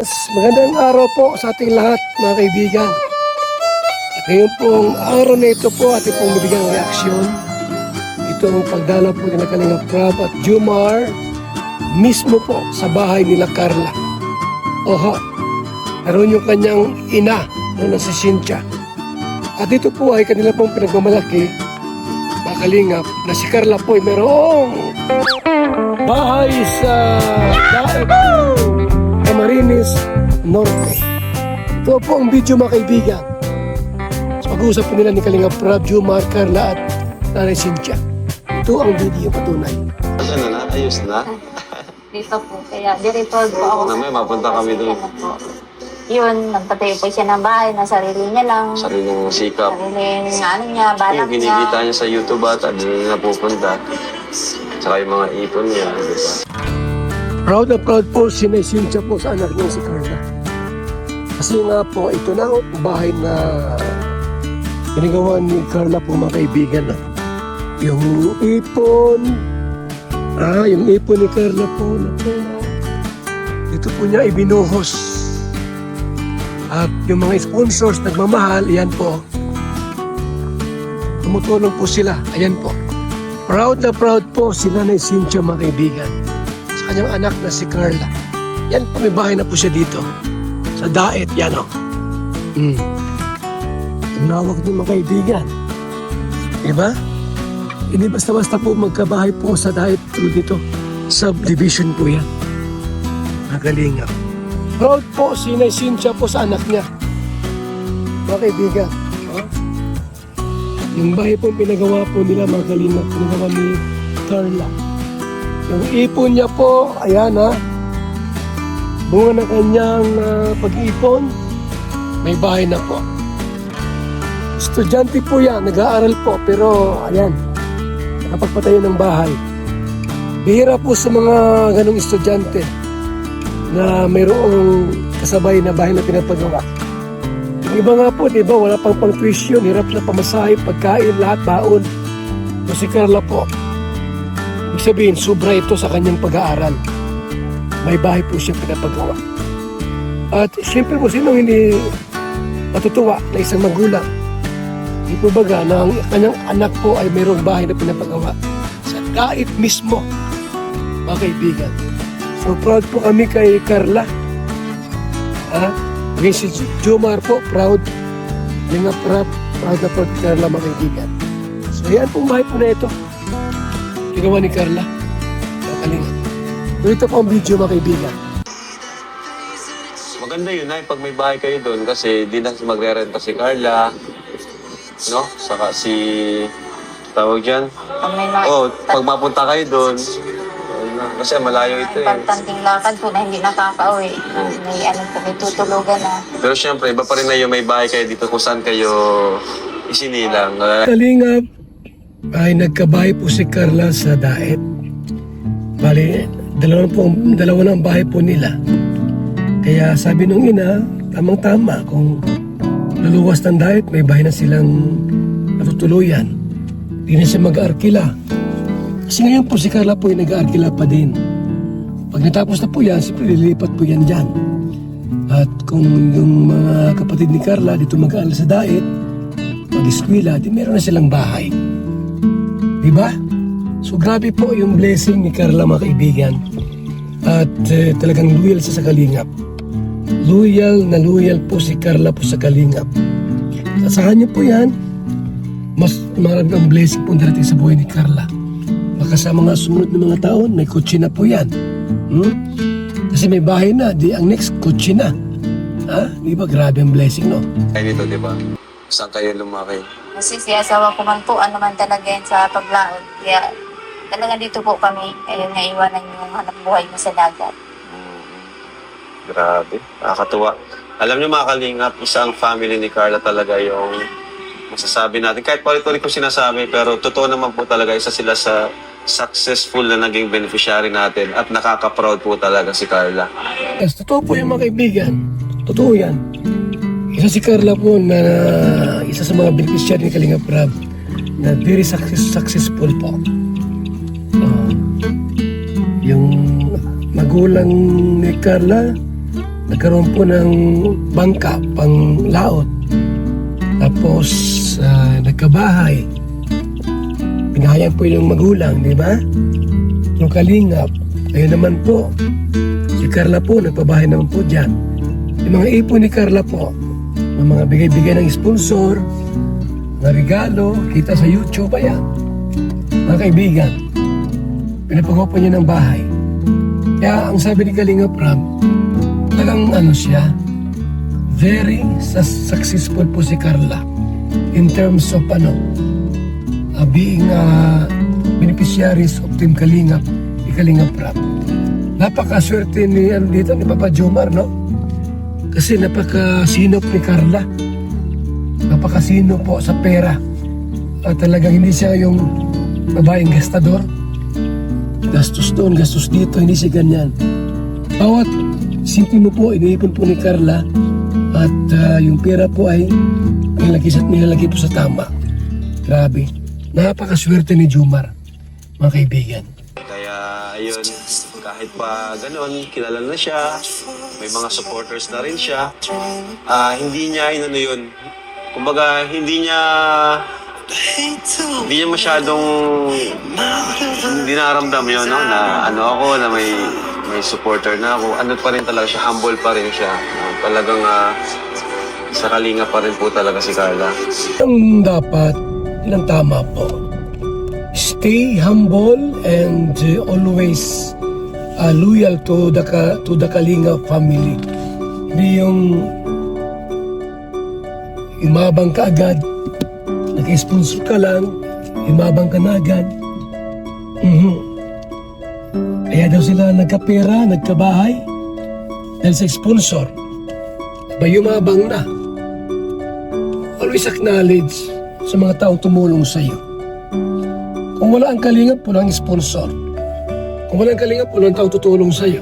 Magandang araw po sa ating lahat mga kaibigan. At ngayon pong araw na ito po ating pong bibigyan ng reaksyon. Ito ang pagdala po nila Kalinga Prab at Jomar mismo po sa bahay nila Carla. Oho, naroon yung kanyang ina na si Cynthia. At ito po ay kanila pong pinagmamalaki mga Kalingap na si Carla po ay mayroong bahay sa Daet, Camarines Norte. Ito po ang video mga kaibigan. So, pag-uusap po nila ni Kalinga Prab, Jomar, Carla at Nanay Cynthia. Ito ang video patunay. Ano na? Ayos na? Dito po, kaya director po ako. Mamaya mapunta kami doon. Yun, nagpatayo po siya ng bahay na sarili niya lang. Sariling sikap. Sariling ano niya, balak Yung kinikita niya sa YouTube ata, doon na napupunta. Tsaka yung mga ipon niya, di ba? Proud na proud po si Nanay Cynthia po sa anak niya si Carla. Kasi nga po, ito na ang bahay na ginagawa ni Carla po mga kaibigan. No? Yung ipon ni Carla po. Ito po niya ibinuhos. At yung mga sponsors nagmamahal, yan po. Tumutulong po sila, ayan po. Proud na proud po si Nanay Cynthia mga kaibigan. Sa kanyang anak na si Carla. Yan po, may bahay na po siya dito. Sa Daet, yan o. Tinawag ng mga kaibigan. Diba? Hindi basta-basta po magkabahay po sa Daet dito. Subdivision po yan. Nagalingap. Proud po si Nanay Cynthia po sa anak niya. Mga kaibigan. Yung bahay po pinagawa po nila mga kalingap. Pinagawa ni Carla. Yung ipon niya po, ayan ha. Bunga ng kanyang pag-ipon, may bahay na po. Estudyante po yan, nag-aaral po, pero ayan, nakapagpatayo ng bahay. Bihira po sa mga ganong estudyante na mayroong kasabay na bahay na pinapagawa. Yung iba nga po, di ba, wala pang pang-tuition, hirap na pamasahe, pagkain, lahat, baon. So si Carla po, ibig sabihin, sobra ito sa kanyang pag-aaral. May bahay po siya pinapagawa. At siyempre po, sinong hindi matutuwa na isang magulang? Di po baga na ang kanyang anak po ay mayroong bahay na pinapagawa sa Daet mismo, mga kaibigan. So proud po kami kay Carla. Maging si Jomar po, proud. Kalinga Prab, proud na proud kay Carla mga kaibigan. So yan pong bahay po na ito. Ginawa ni Carla. Kalinga. So ito po ang video mga kaibigan. Maganda yun ay pag may bahay kayo doon kasi di na magre-renta si Carla. No? Saka si... tawag dyan? Pag may mga pag mapunta kayo doon, kasi malayo ito eh. importanteng lakad po na hindi nakaka-uwi. May ano po, may tutulugan na. Pero syempre, iba pa rin na yung may bahay kayo dito kung saan kayo isinilang. Kalingap ay nagkabahay po si Carla sa Daet. Bali, dalawa na ang bahay po nila. Kaya sabi nung ina, tamang-tama kung luluwas ng Daet, may bahay na silang natutuluyan. Hindi na siya mag-arkila. Kasi ngayon po si Carla po ay nag-arkila pa din. Pag natapos na po yan, siyempre lilipat po yan dyan. At kung yung mga kapatid ni Carla dito mag-aaral sa Daet, mag-eskwela, di meron na silang bahay. Diba? So grabe po yung blessing ni Carla mga kaibigan. At talagang loyal siya sa Kalingap. Loyal na loyal po si Carla po sa Kalingap. At sa kanya po yan, mas marami ang blessing po darating sa buhay ni Carla. Baka sa mga sumunod na mga taon, may kotse na po yan. Kasi may bahay na, di ang next kotse na. Di ba? Grabe ang blessing, no? Kayo dito, di ba? Saan kayo lumaki? Kasi si asawa ko man po, ano man talaga yan sa paglaod. Kaya talaga dito po kami, ayun, naiwanan yung hanap buhay mo sa dagat. Grabe, nakakatuwa. Alam niyo mga Kalingap, isang family ni Carla talaga yung masasabi natin. Kahit paulit-ulit ko sinasabi, pero totoo naman po talaga, isa sila sa successful na naging beneficiary natin at nakaka-proud po talaga si Carla. Yes, totoo po yung mga kaibigan. Totoo yan. Isa si Carla po na isa sa mga beneficiary ni Kalinga Prab na very successful po. Yung magulang ni Carla nagkaroon po ng bangka pang laot. Tapos nagkabahay. Pinahayag po yung magulang, di ba? Yung kalingap. Ngayon naman po, si Carla po, nagpabahay naman po dyan. Yung mga ipon ni Carla po, ng mga bigay-bigay ng sponsor, mga regalo, kita sa YouTube, ayan. Mga kaibigan, pinapagawa po niya ng bahay. Kaya ang sabi ni Kalingap Ram, talagang siya, very successful po si Carla in terms of being beneficiaries of Team Kalingap, ni Kalingap Ram. Napakaswerte ni dito ni Papa Jomar, no? Kasi napakasinop ni Carla. Napakasino po sa pera. At talagang hindi siya yung babaeng gastador. Gastos doon, gastos dito, hindi siya ganyan. Bawat sintimo po, iniipon po ni Carla at yung pera po ay nilalagay po sa tama. Grabe. Napakaswerte ni Jomar, mga kaibigan. Kaya ayun, kahit pa gano'n, kilala na siya, may mga supporters na rin siya, hindi niya yun. Kumbaga, hindi niya masyadong hindi naramdam yun, no? Na ako, na may supporter na ako. Ano pa rin talaga siya, humble pa rin siya. Talagang sa kalinga pa rin po talaga si Carla. Ang dapat, yun ang tama po. Stay humble and always loyal to the Kalinga family. Hindi yung imabang ka agad, nag-sponsor ka lang, imabang ka na agad. Kaya daw sila nagkapera, nagkabahay dahil sa sponsor. Ba yumabang na. Always acknowledge sa mga taong tumulong sa iyo. Kung wala ang kalingap, walang sponsor. Kung wala ang kalingap, walang taong tutulong sa iyo.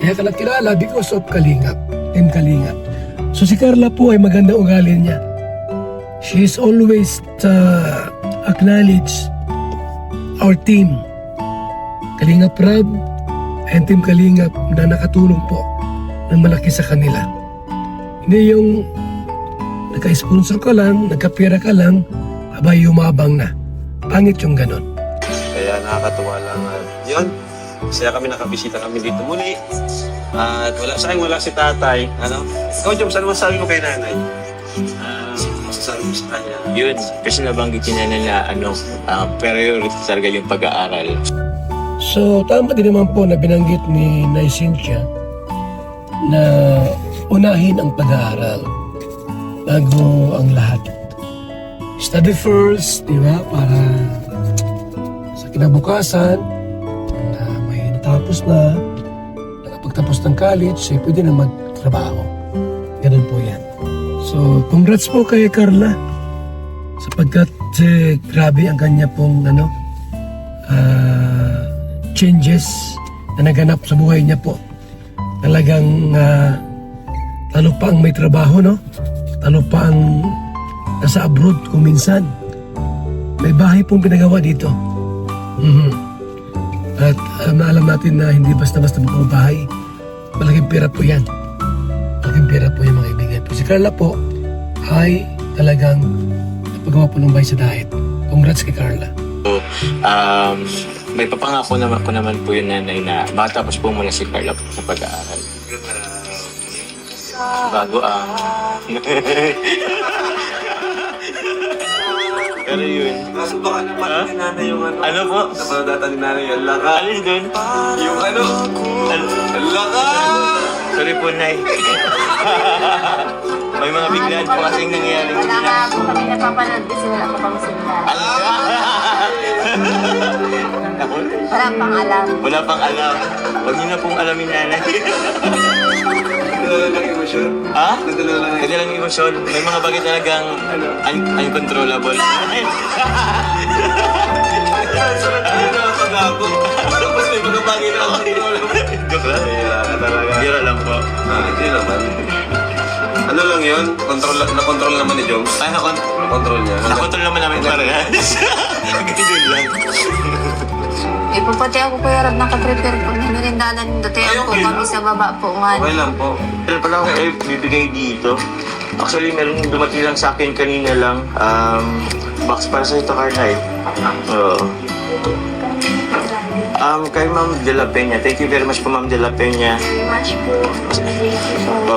Kaya ka kilala because of kalingap, Team Kalingap. So si Carla po ay maganda ugali niya. She is always acknowledge our team, Kalingap Rab and Team Kalingap na nakatulong po ng malaki sa kanila. Hindi yung nagka-sponsor ka lang, nagkapira ka lang, abay yumabang na. Pangit yung ganon. Kaya nakakatuwa lang. Yun, masaya kami, nakabisita kami dito muli. At wala si tatay. Ikaw, Jom, saan masasabi mo kay nanay? Masasabi mo sa kanya? Yun, kasi nabanggit niya na priority talaga yung pag-aaral. So, tama din naman po na binanggit ni Nay Cynthia na unahin ang pag-aaral bago ang lahat. Study first, di ba? Para sa kinabukasan na may natapos na, nakapagtapos ng college, ay pwede na magtrabaho. Ganun po yan. So, congrats po kay Carla sapagkat grabe ang kanya pong changes na naganap sa buhay niya po. Talagang talo pa ang may trabaho, no? Talo pa ang nasa abroad kung minsan. May bahay pong pinagawa dito. At alam natin na hindi basta-basta magpapabahay. Malaking pera po yan. Malaking pera po yung mga kaibigan. Si Carla po ay talagang napagawa po ng bahay sa dahit. Congrats kay Carla. So, may papangako naman ko naman po yung nanay na makatapos po muna si Carla po sa pag-aaral. Bago Pero yun. Kaso baka naman ni nanay yung Ano po? Napanadata ni nanay yung laka. Alin doon? Yung laka! Sorry po, Nay. May mga biglaan po kasing nangyayari. Wala nga po kami napapanood kasi wala pa kami seminar. Wala pang alam. Wala pang alam. Huwag niyo na pong alamin, nanay. Nadala lang emosyon. Ha? Nadala lang Kasi lang emosyon. May mga bagay talagang uncontrollable. Sunod tayo na pag-ako. Tapos may mga bagay na ako. Joke lang. Bira ka talaga. Bira lang po. Hindi naman. Ano lang yun? Na-control naman ni Joms. Ay, Na-control niya. nakontrol naman namin parehas. Ganun lang. Eh, po pati ako Kuya Rab, nakaprepare po. Nirindalan yung datihan po kami sa baba po nga. Okay lang po. Meron pala akong bibigay dito. Actually, meron dumating lang sa akin kanina lang. Box para sa ito, Carnay. Oo. Kay Ma'am De La Peña. Thank you very much po, Ma'am De La Peña. Much po.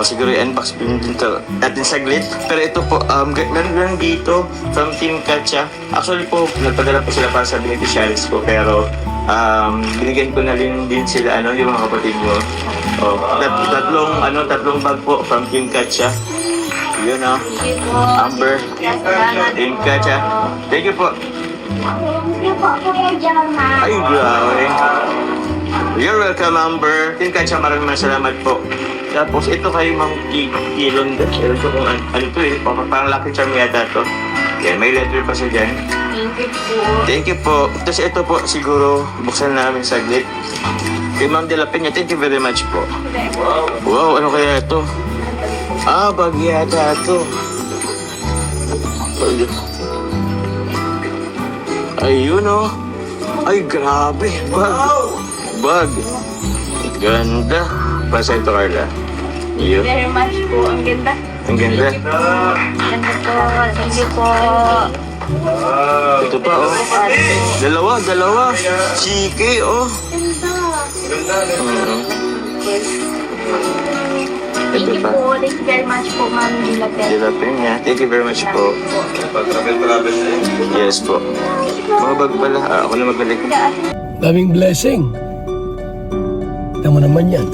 Siguro i-unbox din dito natin saglit. Pero ito po, meron lang dito from Team Katya. Actually po, nagpadala po sila para sa beneficiaries ko. Pero binigyan ko na rin din sila, yung mga kapatid mo. Tatlong bag po from Team Katya. Yun Amber, Team Katya. Thank you po. Ay, grabe. You're welcome, Amber. Team Katya, maraming salamat po. Tapos ito kay Ma'am Kilon. Alam ko kung ano to parang lucky charm yata to. Yan, may letter pa siya dyan. Thank you po. Tapos ito po, siguro, buksan namin saglit. Kay Ma'am De La Peña, thank you very much po. Wow, ano kaya ito? Bag yata ito. Ayun Ay, grabe. Bag. Ganda. Pasa ito, Carla. Yun. Very much po. Ang ganda. Ang ganda. Ganda po. Thank you po. Ito pa, Dalawa. Chiki, Thank Ito you pa. po. Thank you very much po, Ma'am De La Peña. De La Peña. Thank you very much po. Pag-travel na Yes po. Mga bag pala. Ako na magbalik. Daming blessing. Kita mo naman yan.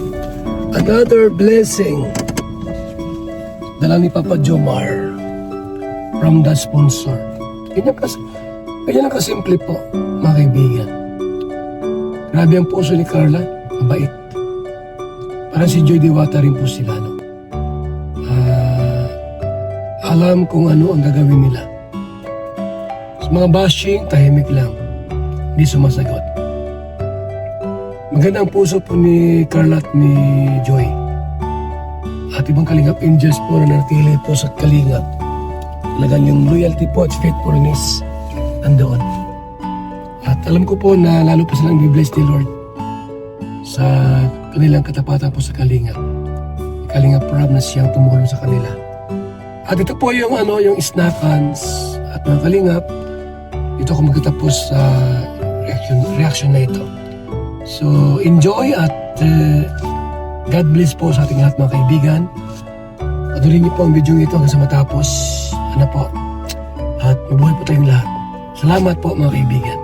Another blessing. Dala ni Papa Jomar from the sponsor. Ganyan lang kasimple po, mga kaibigan. Grabe ang puso ni Carla. Mabait. Parang si Joy Diwata rin po sila. Alam kung ano ang gagawin nila. Sa mga bashing, tahimik lang. Hindi sumasagot. Maganda ang puso po ni Carla at ni Joy. At ibang Kalingap Angels po na natili po sa Kalingap. Talagang yung loyalty po at faithfulness nandoon. At alam ko po na lalo pa silang i-bless ni Lord sa kanilang katapatan po sa Kalingap. Kalingap Rob na siyang tumulong sa kanila. At ito po yung yung snackans at mga Kalingap. Dito ako magtatapos sa reaction na ito. So, enjoy at God bless po sa ating lahat mga kaibigan. Patuloy niyo po ang video ito hanggang sa matapos. At mabuhay po tayong lahat. Salamat po mga kaibigan.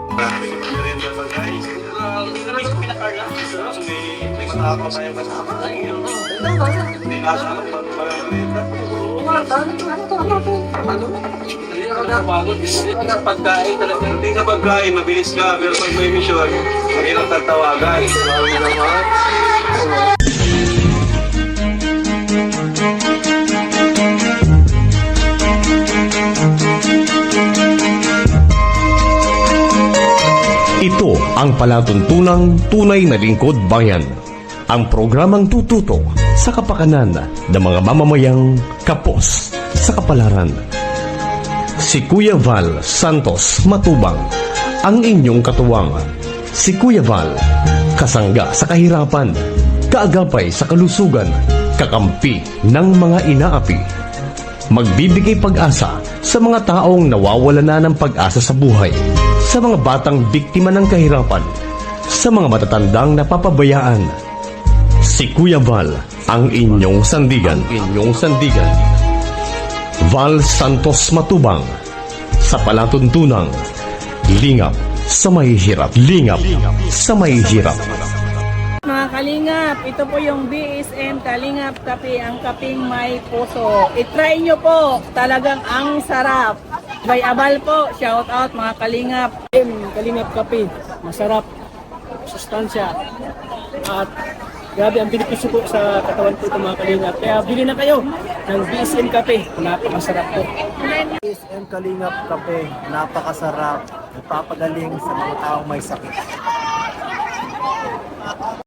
Pagkain talaga. Hindi sa pagkain, mabilis ka. Pero pag may mission, mahirap tatawagan. Ito ang palatuntunang tunay na lingkod bayan. Ang programang tututo sa kapakanan ng mga mamamayang kapos sa kapalaran. Si Kuya Val Santos Matubang, ang inyong katuwang. Si Kuya Val, kasangga sa kahirapan, kaagapay sa kalusugan, kakampi ng mga inaapi. Magbibigay pag-asa sa mga taong nawawala na ng pag-asa sa buhay, sa mga batang biktima ng kahirapan, sa mga matatandang napapabayaan. Si Kuya Val, ang inyong sandigan. Val Santos Matubang, sa palatuntunang lingap sa mahihirap. Mga Kalingap, ito po yung BSM Kalingap Kape, ang kaping may puso. I-try nyo po, talagang ang sarap. Bay Abal po, shout out mga Kalingap. Kalingap Kape, masarap, sustansya, at grabe ang benepisyo po sa katawan po ito mga Kalingap. Kaya bili na kayo ng BSM Kape, napakasarap po. BSM Kalingap Kape, napakasarap, napapagaling sa mga taong may sakit.